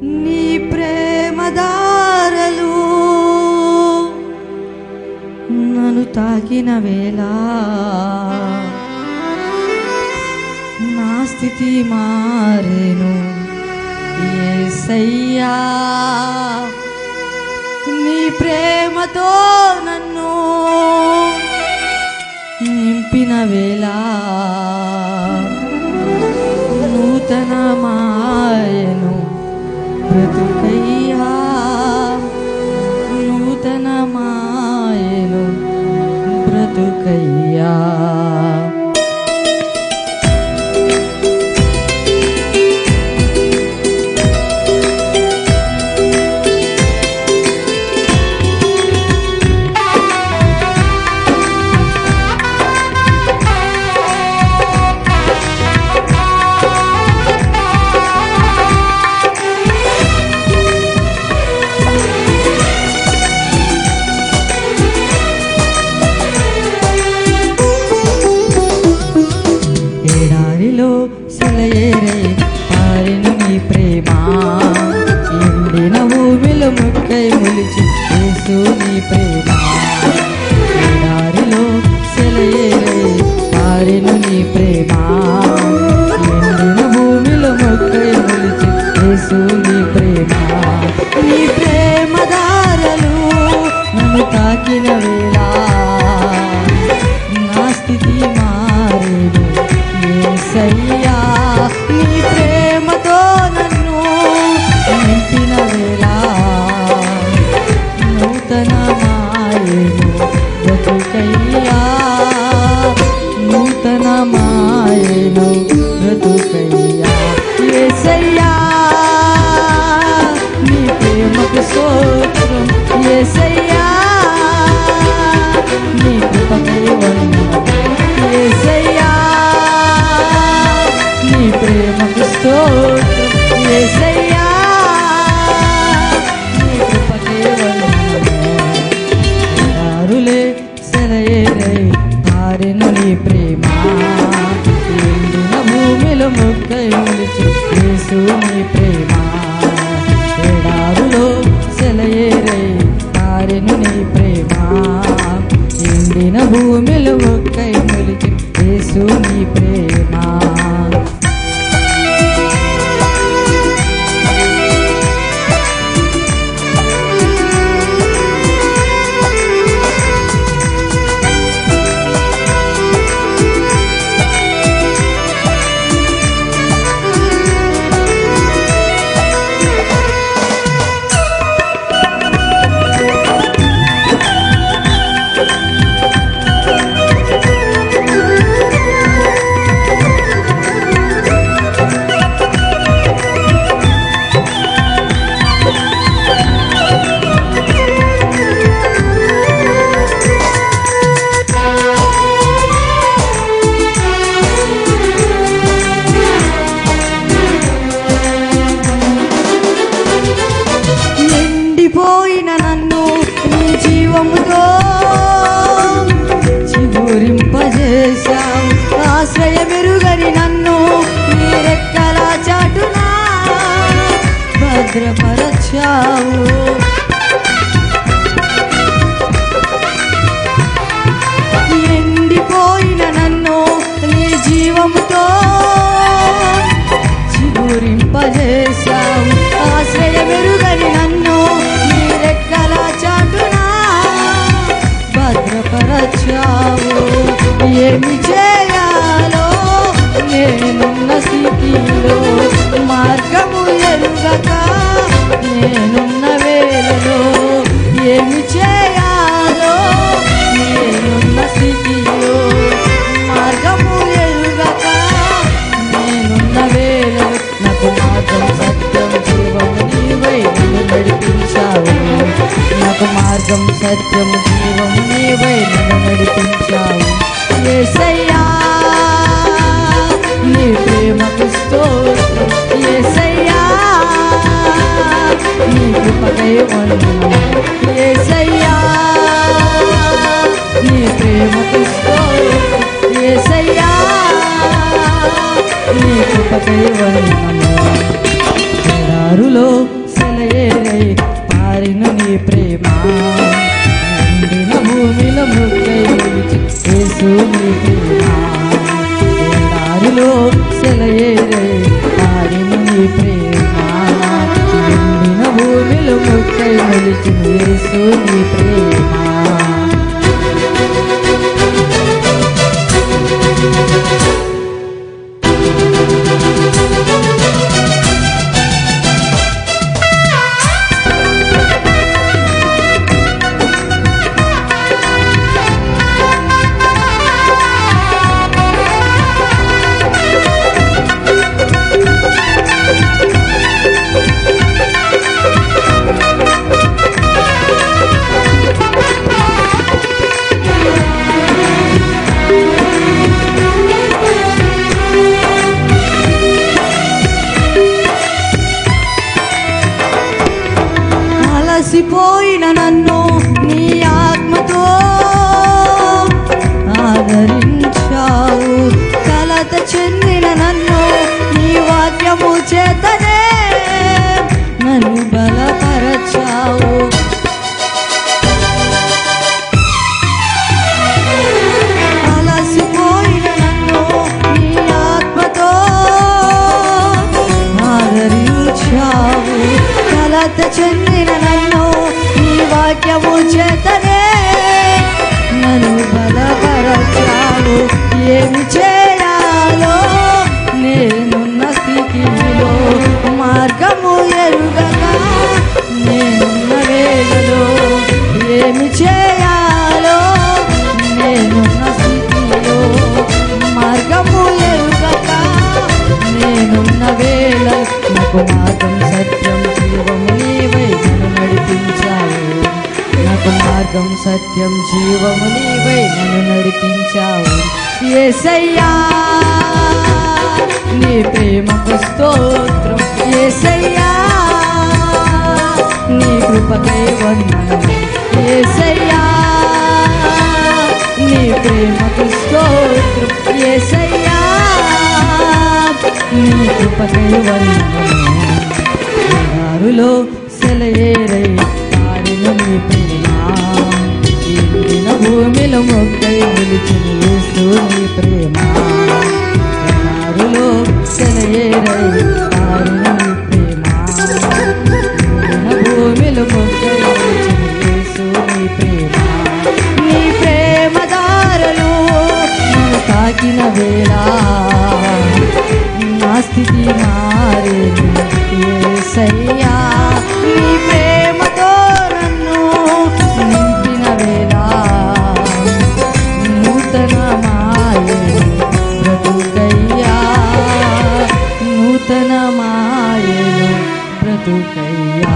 నీ ప్రేమ దారలు నన్ను తాకిన వేళ నా స్థితి మారేను యేసయ్యా. నీ ప్రేమతో నన్ను నింపిన వేళ నూతనమాయను బ్రతుకయ్యా, నూతనమాయను బ్రతుకయ్యా. సెలయేరై పారెను నీ ప్రేమ, ఎండిన భూమిలో మొక్కై మొలిచి యేసు నీ ప్రేమ. ఎడారిలో సెలయేరై పారెను నీ ప్రేమ, ఎండిన భూమిలో మొక్కై మొలిచి యేసు నీ ప్రేమ. నీ ప్రేమ దారలు నన్ను తాకిన వేళ నా స్థితి మారేను యేసయ్యా. నీ ప్రేమతో నన్ను నింపిన వేళ నూతనమాయెను బ్రతుకయ్యా, నూతనమాయెను బ్రతుకయ్యా. యేసయ్యా నీ ప్రేమకు స్తోత్రం, యేసయ్యా నీ కృపకై వందనం, యేసయ్యా నీ ప్రేమకు స్తోత్రం, యేసయ్యా నీ కృపకే వందనం. దారులే సెలయేరై పారెను నీ ప్రేమ, ఎండిన భూమిలో మొక్కై మొలిచి యేసు నీ ప్రేమ. ఎడారులో సెలయేరై పారెను నీ ప్రేమ, ఎండిన భూమిలో మొక్కై మొలిచి యేసు నీ ప్రేమ. పోయిన నన్ను నీ జీవముతో చిగురింపజేశావు, ఆశ్రయమెరుగని నన్ను నీ రెక్కల చాటున భద్రపరచావు. ఎండిపోయిన నన్ను నీ జీవముతో చిగురింపజేశావు, ఆశ్రయమెరుగని నన్ను రెక్కల చాటున భద్రపరచావు. ఏమి చేయాలో నేనున్న స్థితిలో మార్గము ఎరుగక నేనున్న వేళలో, ఏమి చేయాలో నేనున్న స్థితిలో మార్గము ఎరుగక నేనున్న వేళలో, నాకు మార్గం సత్యం జీవము నీవై నన్ను నడిపించావు, నాకు మార్గం సత్యం జీవము నీవై నన్ను నడిపించావు. యేసయ్యా నీ ప్రేమకు స్తోత్రం, యేసయ్యా నీ కృపకై వందనం, యేసయ్యా నీ ప్రేమకు స్తోత్రం, యేసయ్యా నీ కృపకై వందనం. దారులో సెలయేరై పారిను నీ ప్రేమ ఎండిన భూమిలో మృక్కై నిలిచి యేసు నీ ప్రేమ దారులో సెలయేరై పారిను నీ ప్రేమ ఎండిన భూమిలో మృక్కై నిలిచి యేసు నీ ప్రేమ అలసిపోయిన నన్ను నీ ఆత్మతో ఆదరించావు కలత చెందిన నన్ను నీ వాక్యము చేతనే నన్ను బలపరచావు అలసిపోయిన నన్ను నీ ఆత్మతో ఆదరించావు కలత చెందిన నన్ను నీ వాక్యము చేతనే నన్ను బలపరచావు ఏమి చేయాలో నేనున్న స్థితిలో మార్గము ఎరుగక నేనున్న వేళలో ఏమి చేయాలో నేనున్న స్థితిలో మార్గము ఎరుగక నేనున్న వేళ నాకు మార్గం సత్యం జీవము నీవై నన్ను నడిపించావు నాకు మార్గం సత్యం జీవము నీవై నన్ను నడిపించావు యేసయ్యా నీ ప్రేమకు స్తోత్రం యేసయ్యా నీ కృపకై వందనం యేసయ్యా నీ ప్రేమకు స్తోత్రం యేసయ్యా నీ కృపకై వందనం దారులో సెలయేరై పారిన నీ ప్రేమ ఎండిన భూమిలో మొక్కై నిలిచిన యేసు నీ ప్రేమ దారులో సెలయేరై పారిన నీ ప్రేమ ఎండిన భూమిలో మొక్కై నిలిచిన యేసు నీ ప్రేమ నీ ప్రేమ దారులు నన్ను తాకిన వేళ నా స్థితి మారేను యేసయ్యా నీ ప్రేమతో నన్ను నింపిన వేళ నూతన మాయేను బ్రతుకయ్యా నూతన మాయేను బ్రతుకయ్యా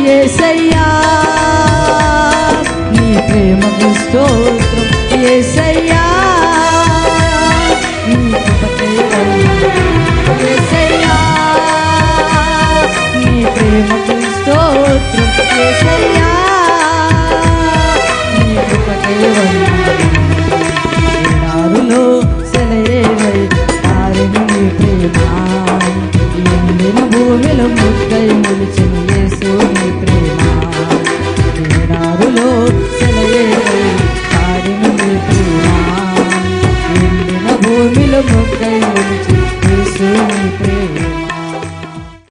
యేసయ్యా నీ ప్రేమకు స్తోత్రం యేసయ్యా